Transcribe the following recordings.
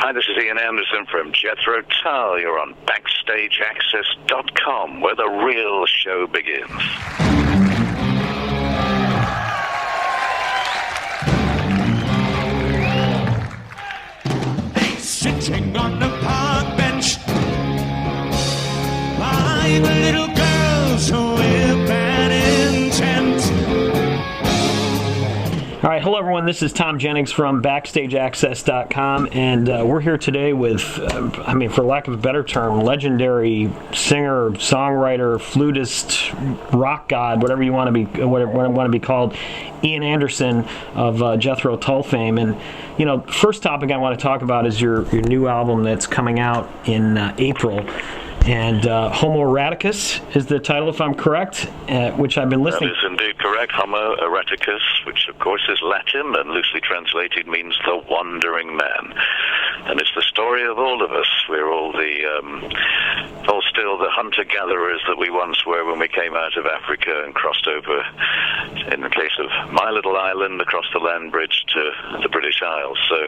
Hi, this is Ian Anderson from Jethro Tull. You're on BackstageAxxess.com, where the real show begins. Sitting on the park bench, like little girls with bad intent. All right, hello everyone. This is Tom Jennings from BackstageAxxess.com, and we're here today with, for lack of a better term, legendary singer, songwriter, flutist, rock god, whatever you want to be called, Ian Anderson of Jethro Tull fame. And first topic I want to talk about is your new album that's coming out in April. And Homo Eroticus is the title, if I'm correct, which I've been listening. That is indeed correct. Homo Eroticus, which of course is Latin and loosely translated means the wandering man. And it's the story of all of us. We're all still the hunter-gatherers that we once were when we came out of Africa and crossed over, in the case of my little island, across the land bridge to the British Isles. So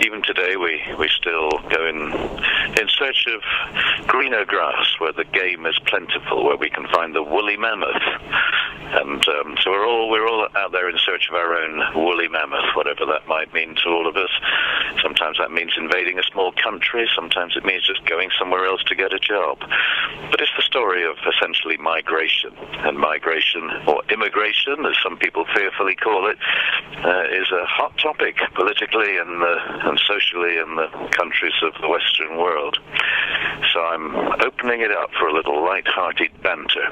even today we still go in search of greener grass, where the game is plentiful, where we can find the woolly mammoth. And so we're all out there in search of our own woolly mammoth, whatever that might mean to all of us. Sometimes that means invading a small country, sometimes it means just going somewhere else to get a job. But it's the story of essentially migration. And migration, or immigration, as some people fearfully call it, is a hot topic politically and socially in the countries of the Western world. So I'm opening it up for a little light-hearted banter.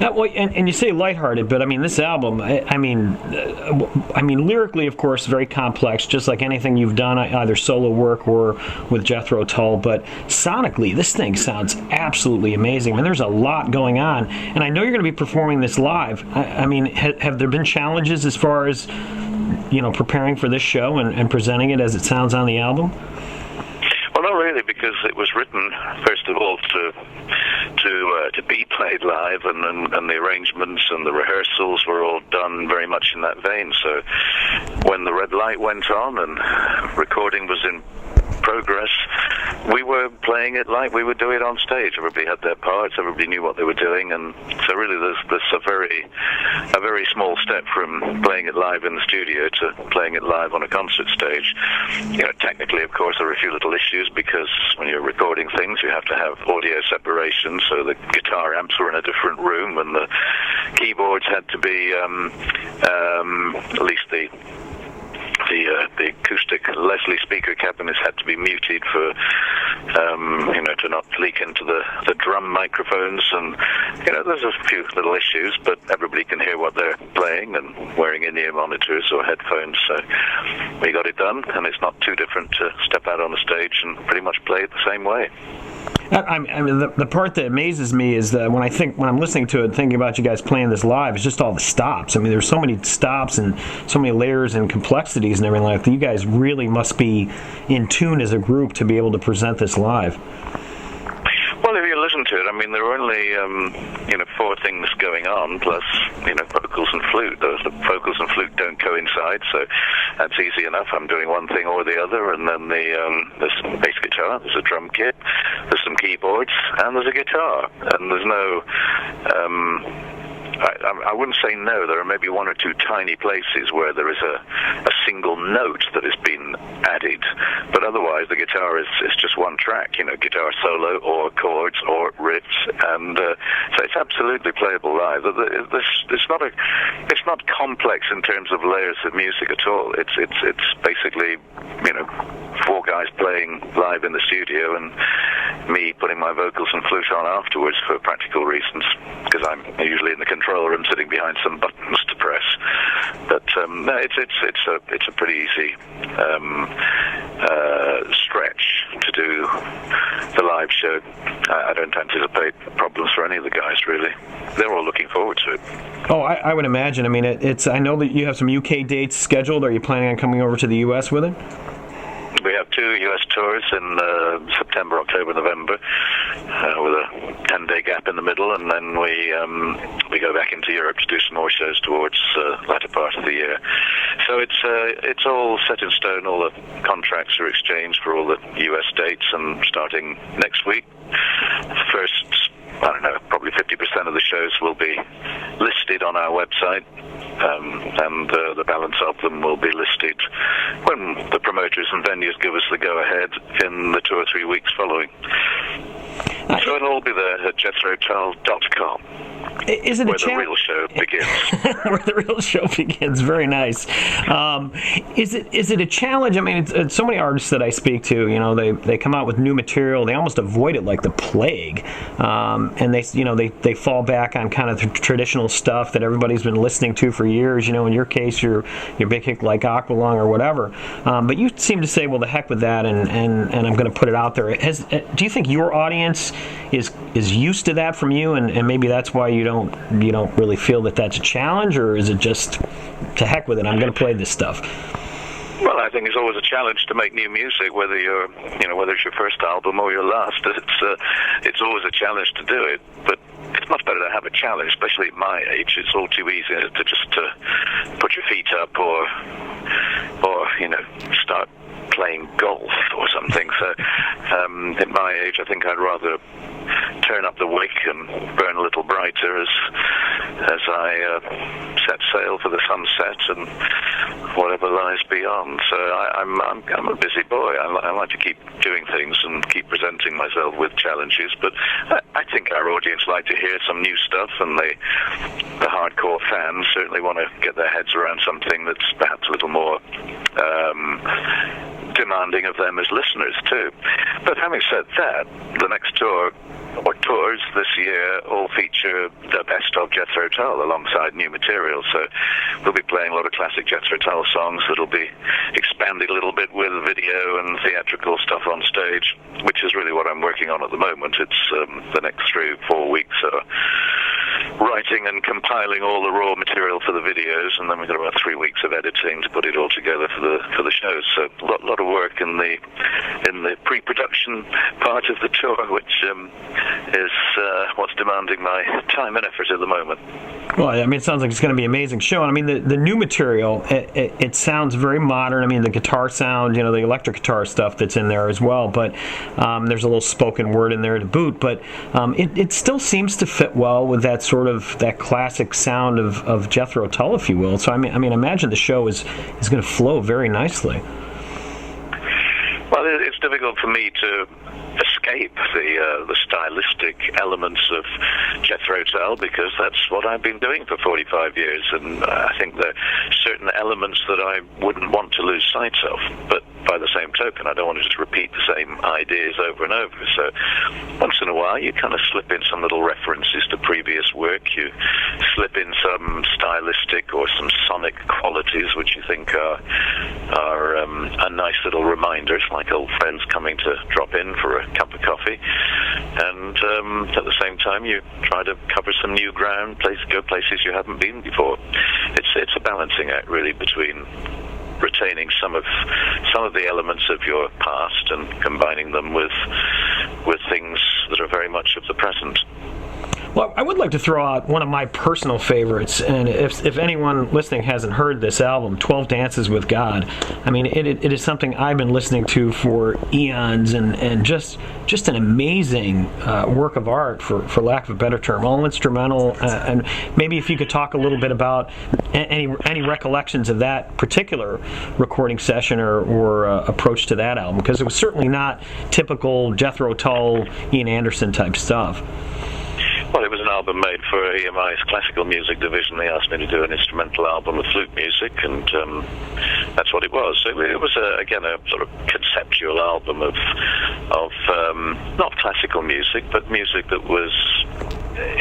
And you say lighthearted, but this album, lyrically, of course, very complex, just like anything you've done, either solo work or with Jethro Tull. But sonically, this thing sounds absolutely amazing. There's a lot going on, and I know you're going to be performing this live. Have there been challenges as far as preparing for this show and presenting it as it sounds on the album? Well, not really, because it was written, first of all, to be played live, and the arrangements and the rehearsals were all done very much in that vein. So when the red light went on and recording was in progress, we were playing it like we would do it on stage. Everybody had their parts, everybody knew what they were doing, and so really there's a very small step from playing it live in the studio to playing it live on a concert stage. Technically, of course, there are a few little issues, because when you're recording things, you have to have audio separation, so the guitar amps were in a different room, and the keyboards had to be, at least the acoustic Leslie speaker cabinets had to be muted for, to not leak into the drum microphones. And, there's a few little issues, but everybody can hear what they're playing and wearing in-ear monitors or headphones. So we got it done, and it's not too different to step out on the stage and pretty much play it the same way. The part that amazes me is that when I'm listening to it, thinking about you guys playing this live, it's just all the stops. There's so many stops and so many layers and complexities and everything like that. You guys really must be in tune as a group to be able to present this live. Well, if you listen to it, there are only, 4 things going on, plus, vocals and flute. The vocals and flute don't coincide, so that's easy enough. I'm doing one thing or the other, and then there's bass guitar, there's a drum kit, there's some keyboards, and there's a guitar. And there's no... I wouldn't say no. There are maybe 1 or 2 tiny places where there is a single note that has been added, but otherwise the guitar is just one track. Guitar solo or chords or riffs, and so it's absolutely playable live. It's not complex in terms of layers of music at all. It's basically 4 guys playing live in the studio, and me putting my vocals and flute on afterwards for practical reasons, because I'm usually in the control room sitting behind some buttons to press. But no, it's a pretty easy stretch to do the live show. I don't anticipate problems for any of the guys, really. They're all looking forward to it. Oh, I would imagine. I know that you have some UK dates scheduled. Are you planning on coming over to the US with it? We have 2 U.S. tours in September, October, November, with a 10-day gap in the middle, and then we go back into Europe to do some more shows towards the latter part of the year. So it's all set in stone. All the contracts are exchanged for all the U.S. dates, and starting next week, the first, I don't know, probably 50% of the shows will be listed on our website, and the balance of them will be listed when the promoters and venues give us the go-ahead in the 2 or 3 weeks following. So it'll all be there at JethroTull.com. Is it where the real show begins? Where the real show begins. Very nice. Is it a challenge? I mean, it's so many artists that I speak to. You know, they come out with new material. They almost avoid it like the plague, and they fall back on kind of the traditional stuff that everybody's been listening to for years. You know, in your case, your big hit like Aqualung or whatever. But you seem to say, well, the heck with that, and I'm going to put it out there. Do you think your audience is used to that from you, and maybe that's why you don't really feel that that's a challenge, or is it just to heck with it, I'm going to play this stuff? Well, I think it's always a challenge to make new music, whether it's your first album or your last. It's always a challenge to do it, but it's much better to have a challenge, especially at my age. It's all too easy to just put your feet up or start playing golf or something. So at my age, I think I'd rather turn up the wick and burn a little brighter as I set sail for the sunset and whatever lies beyond. So I'm a busy boy. I like to keep doing things and keep presenting myself with challenges, but I think our audience like to hear some new stuff, and the hardcore fans certainly want to get their heads around something that's perhaps a little more demanding of them as listeners too. But having said that, the next tour or tours this year all feature the best of Jethro Tull alongside new material. So we'll be playing a lot of classic Jethro Tull songs that'll be expanded a little bit with video and theatrical stuff on stage, which is really what I'm working on at the moment. It's the next 3 or 4 weeks writing and compiling all the raw material for the videos, and then we've got about 3 weeks of editing to put it all together for the shows. So a lot of work in the pre-production part of the tour, which is what's demanding my time and effort at the moment. Well, I mean, it sounds like it's going to be an amazing show. And I mean, the new material, it sounds very modern. I mean, the guitar sound, the electric guitar stuff that's in there as well. But there's a little spoken word in there to boot. But it still seems to fit well with that sort of that classic sound of Jethro Tull, if you will. So I mean, I imagine the show is going to flow very nicely. Well, it's difficult for me to escape the stylistic elements of Jethro Tull, because that's what I've been doing for 45 years, and I think there are certain elements that I wouldn't want to lose sight of, but by the same token, I don't want to just repeat the same ideas over and over. So once in a while, you kind of slip in some little references to previous work. You slip in some stylistic or some sonic qualities which you think are a nice little reminders, like old friends coming to drop in for a cup of coffee. And at the same time, you try to cover some new ground, go places you haven't been before. It's a balancing act, really, between retaining some of the elements of your past and combining them with things that are very much of the present. Well, I would like to throw out one of my personal favorites, and if anyone listening hasn't heard this album, 12 Dances with God, I mean, it is something I've been listening to for eons, and just an amazing work of art, for lack of a better term, all instrumental, and maybe if you could talk a little bit about any recollections of that particular recording session or approach to that album, because it was certainly not typical Jethro Tull, Ian Anderson type stuff. Well, it was an album made for EMI's classical music division. They asked me to do an instrumental album of flute music, and that's what it was. So it was, again, a sort of conceptual album of not classical music, but music that was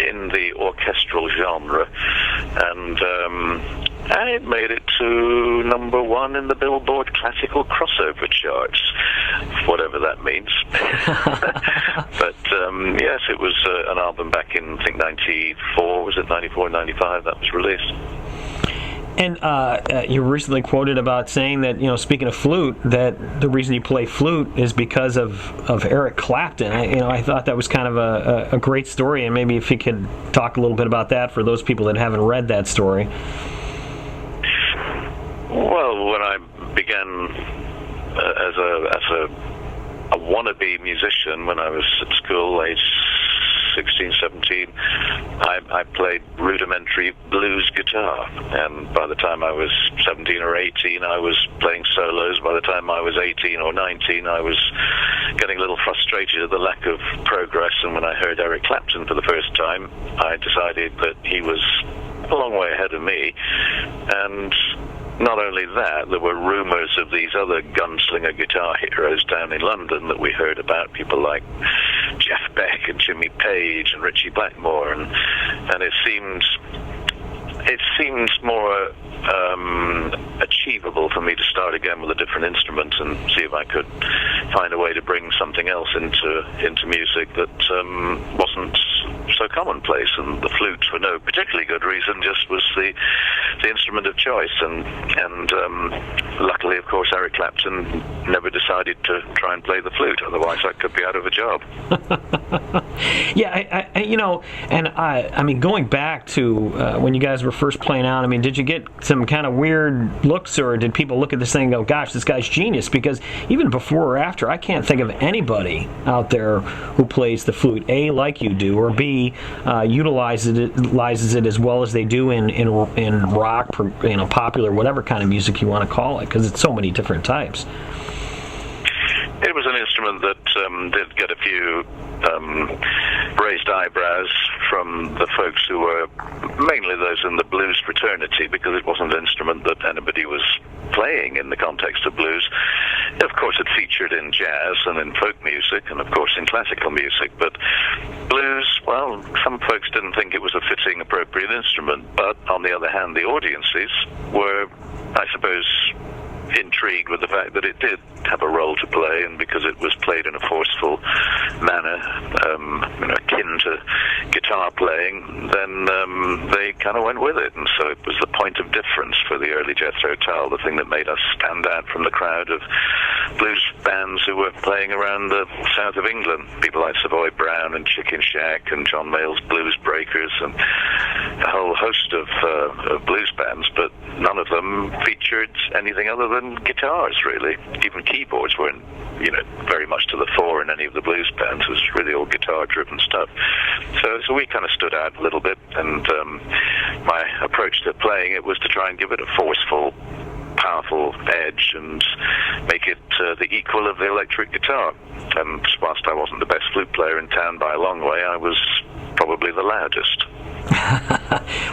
in the orchestral genre, and it made it to #1 in the Billboard Classical Crossover charts, whatever that means. But yes, it was an album back in, I think, 94, was it 94, 95 that was released. And you recently quoted about saying that, speaking of flute, that the reason you play flute is because of Eric Clapton. I thought that was kind of a great story, and maybe if you could talk a little bit about that for those people that haven't read that story. Well, when I began as a wannabe musician when I was at school, age 16, 17, I played rudimentary blues guitar, and by the time I was 17 or 18, I was playing solos. By the time I was 18 or 19, I was getting a little frustrated at the lack of progress, and when I heard Eric Clapton for the first time, I decided that he was a long way ahead of me. And not only that, there were rumors of these other gunslinger guitar heroes down in London that we heard about, people like Jeff Beck and Jimmy Page and Ritchie Blackmore, and it seemed more achievable for me to start again with a different instrument and see if I could find a way to bring something else into music that wasn't so commonplace. And the flute, for no particularly good reason, just was the instrument of choice. And luckily, of course, Eric Clapton never decided to try and play the flute. Otherwise, I could be out of a job. Yeah, I mean, going back to when you guys were first playing out, I mean, did you get some kind of weird looks, or did people look at this thing and go, gosh, this guy's genius? Because even before or after, I can't think of anybody out there who plays the flute, A, like you do, or B, utilizes it as well as they do in rock, popular, whatever kind of music you want to call it, because it's so many different types. It was an instrument that did get a few raised eyebrows from the folks who were mainly those in the blues fraternity, because it wasn't an instrument that anybody was playing in the context of blues. Of course, it featured in jazz and in folk music and, of course, in classical music. But blues, well, some folks didn't think it was a fitting, appropriate instrument. But on the other hand, the audiences were, I suppose, intrigued with the fact that it did have a role to play, and because it was played in a forceful manner, akin to guitar playing, then they kind of went with it, and so it was the point of difference for the early Jethro Tull, the thing that made us stand out from the crowd of blues bands who were playing around the south of England, people like Savoy Brown and Chicken Shack and John Mayall's Blues Breakers and a whole host of blues bands, but none of them featured anything other than guitars, really. Even keyboards weren't, very much to the fore in any of the blues bands. It was really all guitar-driven stuff. So we kind of stood out a little bit, and my approach to playing it was to try and give it a forceful, powerful edge and make it the equal of the electric guitar. And whilst I wasn't the best flute player in town by a long way, I was probably the loudest.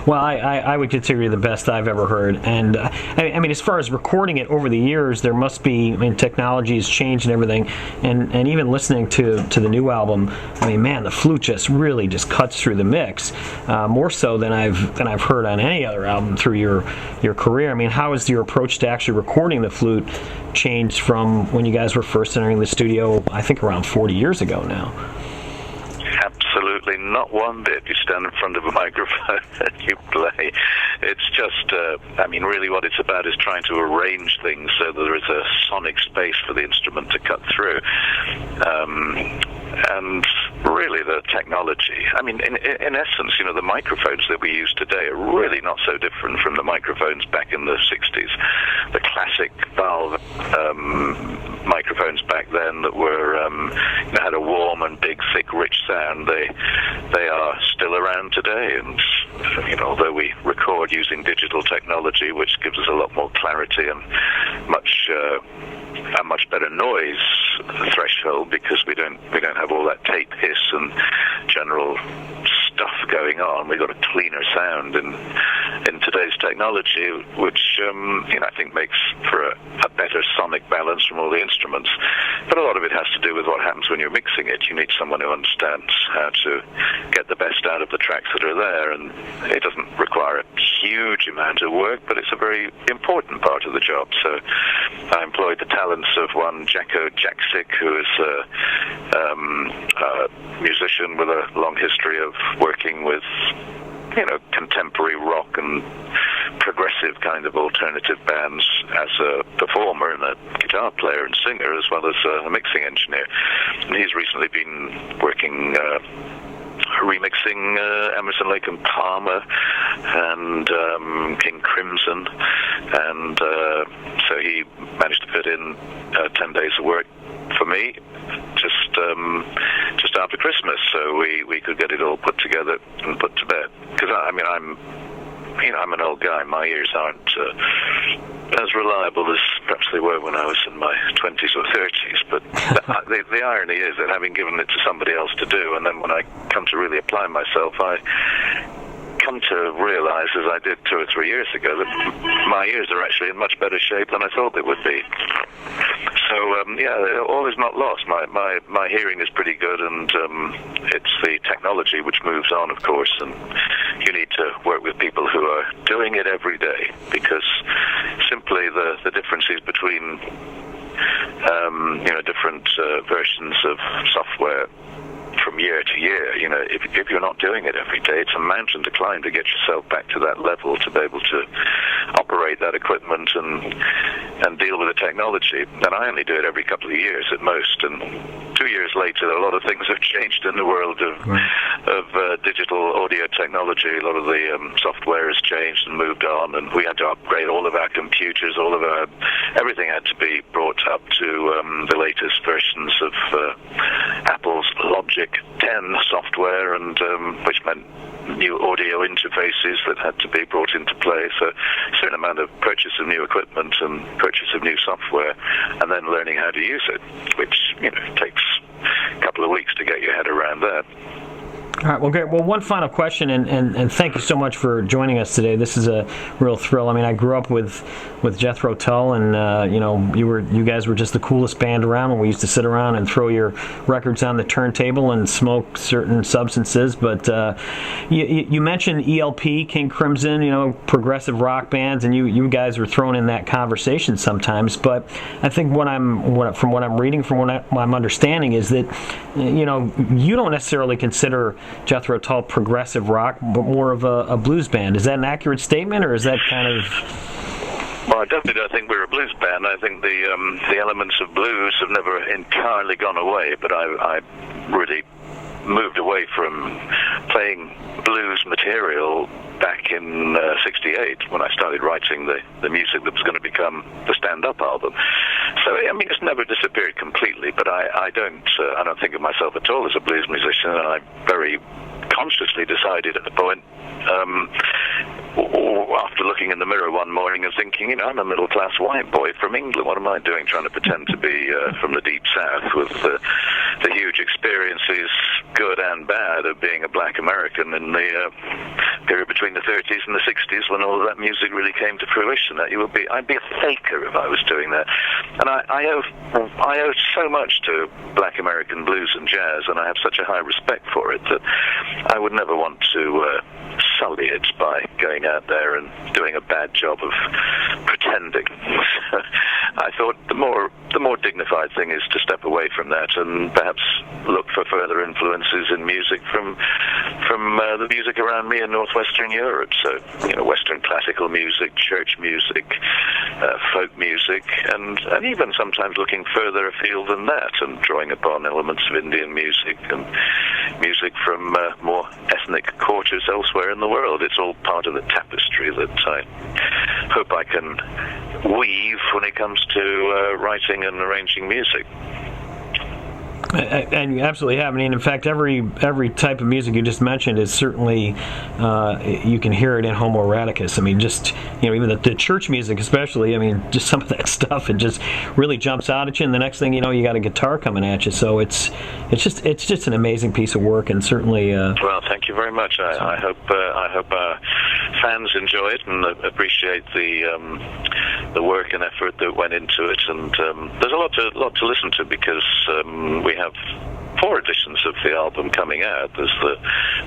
Well, I would consider you the best I've ever heard. And I mean, as far as recording it over the years, there must be, technology has changed and everything. And even listening to the new album, man, the flute just really just cuts through the mix, more so than I've heard on any other album through your career. I mean, how has your approach to actually recording the flute changed from when you guys were first entering the studio, I think around 40 years ago now? Absolutely not one bit. You stand in front of a microphone and you play. It's just, really what it's about is trying to arrange things so that there is a sonic space for the instrument to cut through. And really the technology, in essence, the microphones that we use today are really not so different from the microphones back in the 60s. The classic valve microphones back then that were had a warm and big, thick, rich sound. They are still around today, and although we record using digital technology, which gives us a lot more clarity and a much better noise threshold, because we don't have all that tape hiss and general stuff going on. We've got a cleaner sound in today's technology, which I think makes for a better sonic balance from all the instruments. But a lot of it has to do with what happens when you're mixing it. You need someone who understands how to get the best out of the tracks that are there, and it doesn't require a huge amount of work, but it's a very important part of the job. So I employed the talents of one Jethro Tull, who is a musician with a long history of working with contemporary rock and progressive kind of alternative bands as a performer and a guitar player and singer, as well as a mixing engineer. And he's recently been working remixing Emerson, Lake and Palmer and King Crimson, and so he managed to fit in 10 days of work for me just after Christmas, so we could get it all put together and put to bed. Because I'm an old guy. My ears aren't as reliable as perhaps they were when I was in my 20s or 30s. But the irony is that having given it to somebody else to do, and then when I come to really apply myself, I come to realize, as I did 2 or 3 years ago, that my ears are actually in much better shape than I thought they would be. So all is not lost. My hearing is pretty good, and it's the technology which moves on, of course, and you need to work with people who are doing it every day, because simply the differences between different versions of software from year to year, if you're not doing it every day, it's a mountain to climb to get yourself back to that level, to be able to operate that equipment and deal with the technology. And I only do it every couple of years at most, and 2 years later a lot of things have changed in the world of digital audio technology. A lot of the software has changed and moved on, and we had to upgrade all of our computers, everything had to be brought up to the latest versions of Apple's Logic 10 software, and which meant new audio interfaces that had to be brought into play. So a certain amount of purchase of new equipment and purchase of new software, and then learning how to use it, which takes a couple of weeks to get your head around that. All right, well, great. Well, one final question, and thank you so much for joining us today. This is a real thrill. I mean, I grew up with Jethro Tull, and you guys were just the coolest band around when we used to sit around and throw your records on the turntable and smoke certain substances. But you mentioned ELP, King Crimson, progressive rock bands, and you guys were thrown in that conversation sometimes. But I think from what I'm reading, from what I'm understanding, is that you don't necessarily consider Jethro Tull progressive rock, but more of a blues band. Is that an accurate statement, or is that kind of... Well, I definitely don't think we're a blues band. I think the elements of blues have never entirely gone away, but I really moved away from playing blues material back in '68 when I started writing the music that was going to become the stand-up album. So it's never disappeared completely, but I don't think of myself at all as a blues musician, and I very consciously decided at the point, after looking in the mirror one morning and thinking, I'm a middle-class white boy from England. What am I doing trying to pretend to be from the deep south with the huge experiences, good and bad, of being a black American in the period between the 30s and the 60s, when all of that music really came to fruition? I'd be a faker if I was doing that. And I owe so much to black American blues and jazz, and I have such a high respect for it that I would never want to sully it by going out there and doing a bad job of pretending. I thought the more dignified thing is to step away from that and perhaps look for further influences in music from the music around me in northwestern Europe. So, Western classical music, church music, folk music, and even sometimes looking further afield than that and drawing upon elements of Indian music and music from more ethnic quarters elsewhere in the world. It's all part of the tapestry that I hope I can weave when it comes to writing and arranging music. And you absolutely have. I mean, in fact, every type of music you just mentioned is certainly, you can hear it in Homo eroticus. I mean, just, even the church music especially, just some of that stuff, it just really jumps out at you, and the next thing you know, you got a guitar coming at you. So it's just an amazing piece of work, and certainly... Well, thank you very much. I hope our fans enjoy it and appreciate the work and effort that went into it. And there's a lot to listen to, because we have 4 editions of the album coming out. There's the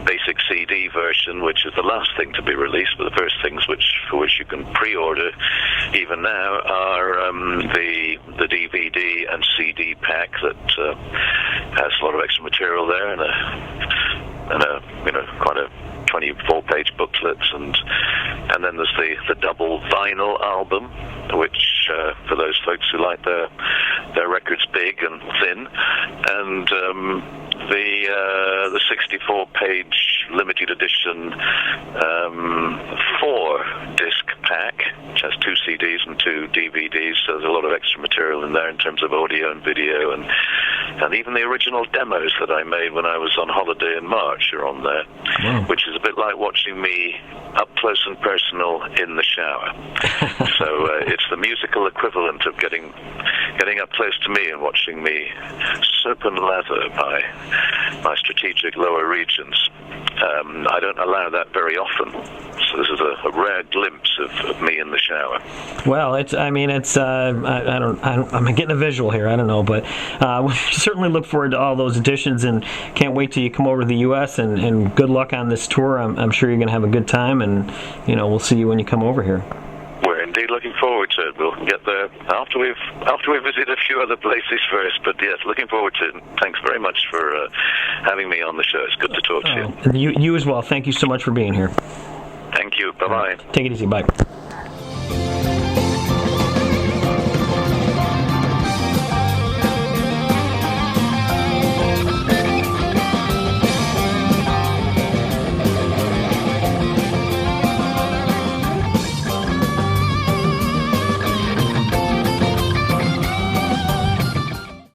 basic CD version, which is the last thing to be released, but the first things for which you can pre-order even now are the DVD and CD pack that has a lot of extra material there, and a quite a 24-page booklets, and then there's the double vinyl album, which for those folks who like their records big and thin, and the 64-page limited edition 4-disc pack, which has 2 CDs and 2 DVDs, so there's a lot of extra material in there in terms of audio and video, and even the original demos that I made when I was on holiday in March are on there. Wow. Which is a bit like watching me up close and personal in the shower. So it's the musical equivalent of getting up close to me and watching me soap and lather my strategic lower regions. I don't allow that very often, so this is a rare glimpse of me in the shower. Well, I'm getting a visual here. I don't know, but we certainly look forward to all those editions, and can't wait till you come over to the U.S. and good luck on this tour. I'm sure you're going to have a good time, and we'll see you when you come over here. We're indeed looking forward to it. We'll get there after we visit a few other places first, but yes, looking forward to it. Thanks very much for having me on the show. It's good to talk to you. You as well. Thank you so much for being here. Thank you. Bye-bye. Take it easy. Bye.